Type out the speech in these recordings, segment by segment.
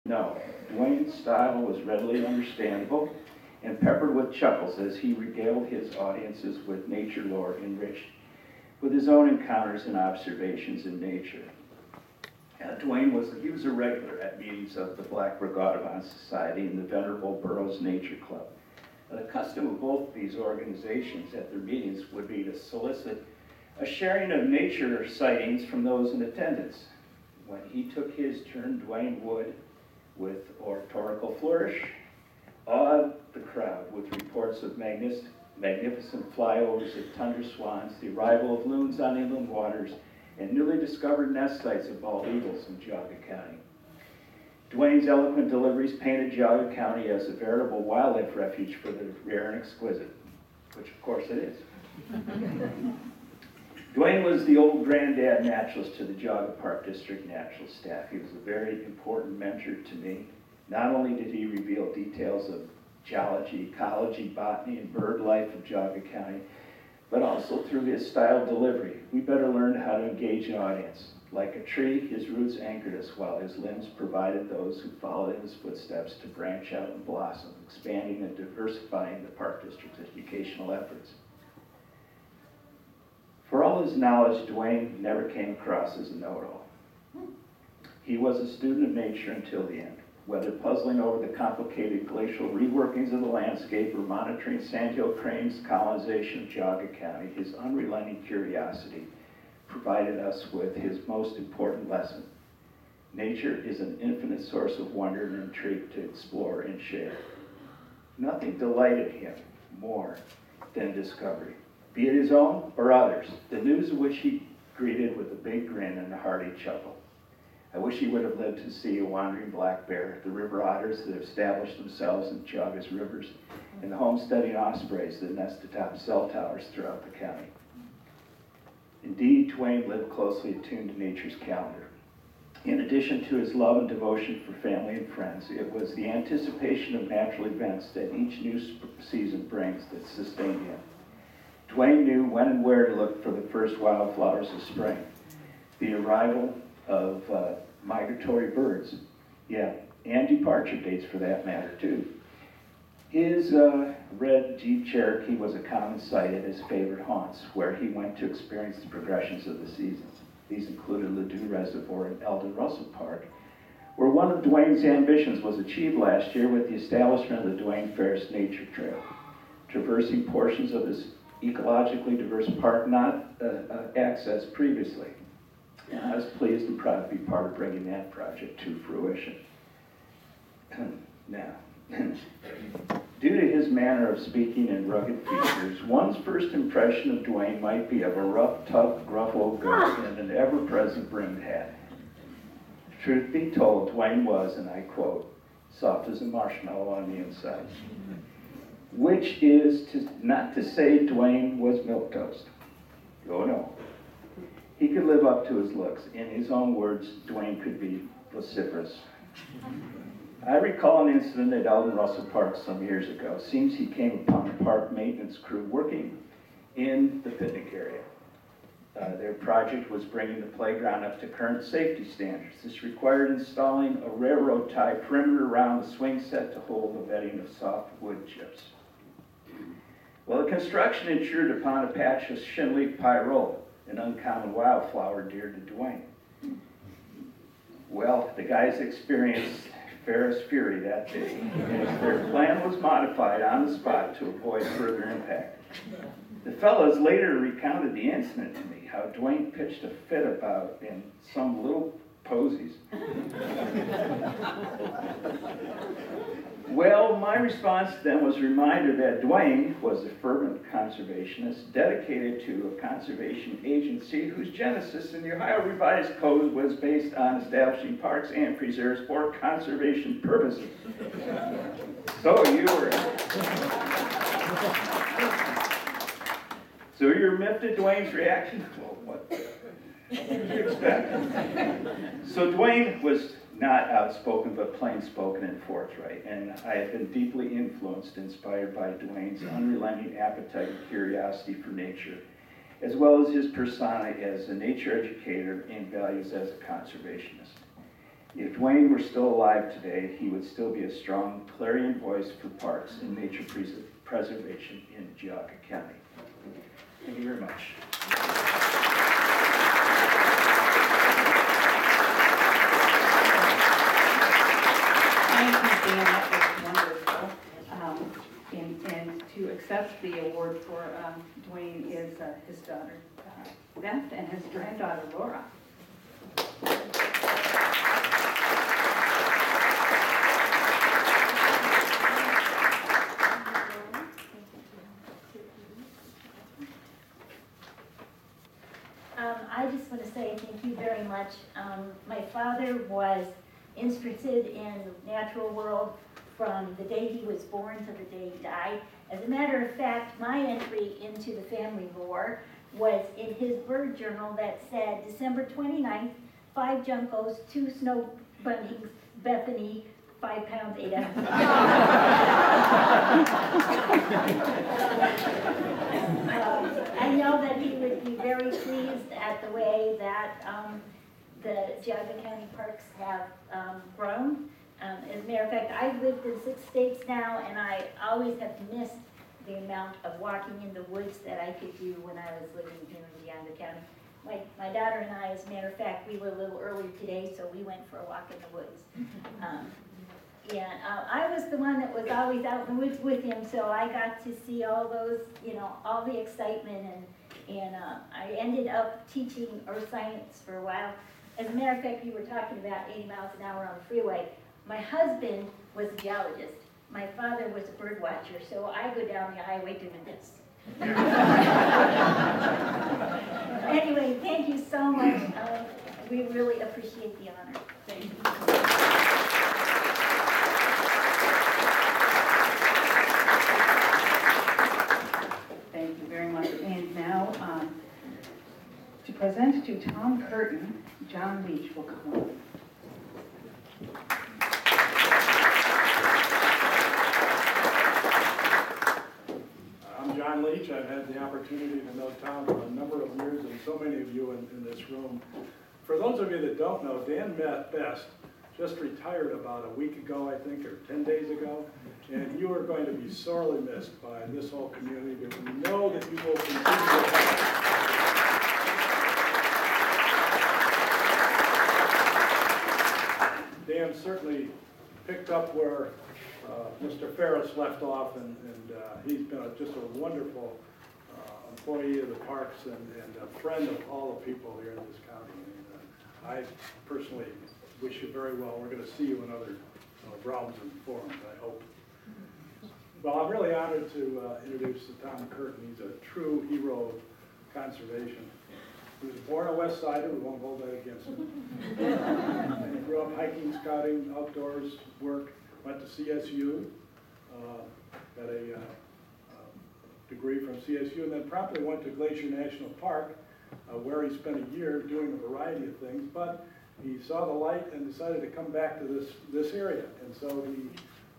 No, Dwayne's style was readily understandable and peppered with chuckles as he regaled his audiences with nature lore enriched with his own encounters and observations in nature. Dwayne was a regular at meetings of the Blackbrook Audubon Society and the Venerable Burroughs Nature Club. The custom of both these organizations at their meetings would be to solicit a sharing of nature sightings from those in attendance. When he took his turn, Dwayne would, with oratorical flourish, awe the crowd with reports of magnificent flyovers of tundra swans, the arrival of loons on inland waters, and newly discovered nest sites of bald eagles in Geauga County. Dwayne's eloquent deliveries painted Geauga County as a veritable wildlife refuge for the rare and exquisite, which of course it is. Dwayne was the old granddad naturalist to the Geauga Park District natural staff. He was a very important mentor to me. Not only did he reveal details of geology, ecology, botany, and bird life of Geauga County, but also through his style of delivery. We better learn how to engage an audience. Like a tree, his roots anchored us while his limbs provided those who followed in his footsteps to branch out and blossom, expanding and diversifying the Park District's educational efforts. For all his knowledge, Dwayne never came across as a know-it-all. He was a student of nature until the end. Whether puzzling over the complicated glacial reworkings of the landscape or monitoring sandhill crane's colonization of Geauga County, his unrelenting curiosity provided us with his most important lesson. Nature is an infinite source of wonder and intrigue to explore and share. Nothing delighted him more than discovery, be it his own or others, the news of which he greeted with a big grin and a hearty chuckle. I wish he would have lived to see a wandering black bear, the river otters that have established themselves in Geauga's rivers, and the homesteading ospreys that nest atop cell towers throughout the county. Indeed, Dwayne lived closely attuned to nature's calendar. In addition to his love and devotion for family and friends, it was the anticipation of natural events that each new season brings that sustained him. Dwayne knew when and where to look for the first wildflowers of spring, the arrival of migratory birds, and departure dates for that matter too. His red Jeep Cherokee was a common sight at his favorite haunts, where he went to experience the progressions of the seasons. These included Ladue Reservoir and Eldon Russell Park, where one of Dwayne's ambitions was achieved last year with the establishment of the Dwayne Ferris Nature Trail, traversing portions of this ecologically diverse park not accessed previously. And I was pleased and proud to be part of bringing that project to fruition. Now, due to his manner of speaking and rugged features, one's first impression of Dwayne might be of a rough, tough, gruff old goat in an ever-present brimmed hat. Truth be told, Dwayne was, and I quote, soft as a marshmallow on the inside. Which is not to say Dwayne was milquetoast. Oh no. He could live up to his looks. In his own words, Dwayne could be vociferous. I recall an incident at Eldon Russell Park some years ago. Seems he came upon a park maintenance crew working in the picnic area. Their project was bringing the playground up to current safety standards. This required installing a railroad tie perimeter around the swing set to hold the bedding of soft wood chips. Well, the construction intruded upon a patch of shinleaf pyrola, an uncommon wildflower dear to Dwayne. Well, the guys experienced Ferris fury that day, as their plan was modified on the spot to avoid further impact. The fellows later recounted the incident to me, how Dwayne pitched a fit about in some little posies. Well, my response to them was a reminder that Dwayne was a fervent conservationist dedicated to a conservation agency whose genesis in the Ohio Revised Code was based on establishing parks and preserves for conservation purposes. So you're miffed at Dwayne's reaction? Well, what did you expect? So Dwayne was not outspoken, but plain-spoken and forthright. And I have been deeply influenced, inspired by Dwayne's unrelenting appetite and curiosity for nature, as well as his persona as a nature educator and values as a conservationist. If Dwayne were still alive today, he would still be a strong clarion voice for parks and nature preservation in Geauga County. Thank you very much. Thank you, Dan. That was wonderful. And to accept the award for Dwayne is his daughter, Beth, and his granddaughter, Laura. I just want to say thank you very much. My father was interested in the natural world from the day he was born to the day he died. As a matter of fact, my entry into the family lore was in his bird journal that said December 29th, 5 juncos, 2 snow bunnies, Bethany, 5 pounds, 8 ounces. I know that he would be very pleased at the way that the Geauga County parks have grown. As a matter of fact, I've lived in 6 states now, and I always have missed the amount of walking in the woods that I could do when I was living here in Geauga County. My daughter and I, as a matter of fact, we were a little early today, so we went for a walk in the woods. I was the one that was always out in the woods with him, so I got to see all those, all the excitement, and I ended up teaching earth science for a while. As a matter of fact, you were talking about 80 miles an hour on the freeway. My husband was a geologist. My father was a bird watcher, so I go down the highway doing this. Anyway, thank you so much. We really appreciate the honor. Thank you. Thank you very much. And now, to present to Tom Curtin, John Leach will come up. I'm John Leach. I've had the opportunity to know Tom for a number of years, and so many of you in this room. For those of you that don't know, Dan Best just retired about a week ago, I think, or 10 days ago, and you are going to be sorely missed by this whole community, but we know that you will continue to help. Dan certainly picked up where Mr. Ferris left off, and he's been just a wonderful employee of the parks and a friend of all the people here in this county. And I personally wish you very well. We're going to see you in other realms and forums, I hope. Well, I'm really honored to introduce Tom Curtin. He's a true hero of conservation. He was born a West Sider. We won't hold that against him. And he grew up hiking, scouting, outdoors work. Went to CSU, got a degree from CSU, and then promptly went to Glacier National Park, where he spent a year doing a variety of things. But he saw the light and decided to come back to this area. And so he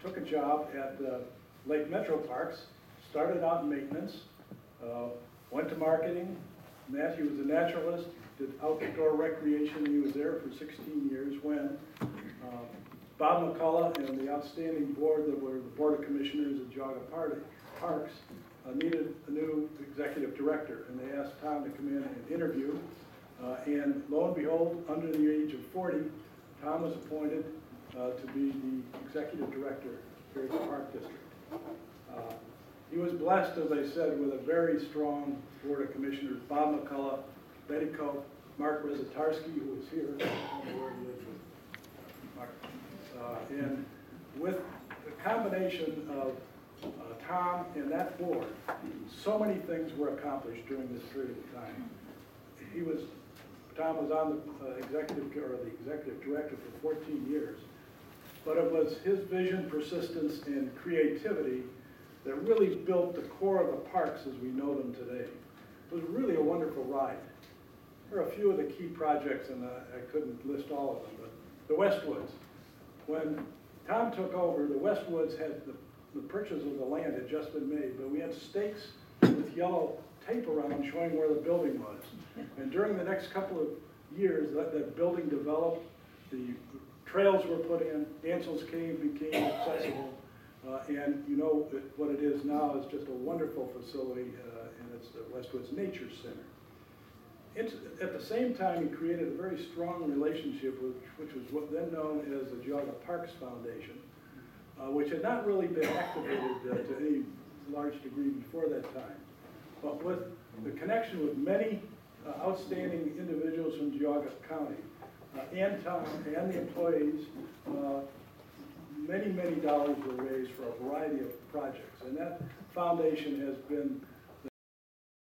took a job at Lake Metro Parks, started out in maintenance, went to marketing. Matt, he was a naturalist, did outdoor recreation. He was there for 16 years when Bob McCullough and the outstanding board that were the Board of Commissioners at Geauga Parks needed a new executive director, and they asked Tom to come in and interview. And lo and behold, under the age of 40, Tom was appointed to be the executive director here at the Park District. He was blessed, as I said, with a very strong Board of Commissioners: Bob McCullough, Betty Cope, Mark Rezatarski, who is here. I don't know where he is, Mark. And with the combination of Tom and that board, so many things were accomplished during this period of time. Tom was on the executive director for 14 years, but it was his vision, persistence, and creativity that really built the core of the parks as we know them today. It was really a wonderful ride. There are a few of the key projects, and I couldn't list all of them, but the Westwoods. When Tom took over, the Westwoods had the purchase of the land had just been made, but we had stakes with yellow tape around showing where the building was. And during the next couple of years, that building developed. The trails were put in, Ansels Cave became accessible, and you know what it is now is just a wonderful facility, and it's the Westwoods Nature Center. At the same time, he created a very strong relationship with, which was what then known as the Geauga Parks Foundation, which had not really been activated to any large degree before that time. But with the connection with many outstanding individuals from Geauga County and town and the employees, many dollars were raised for a variety of projects. And that foundation has been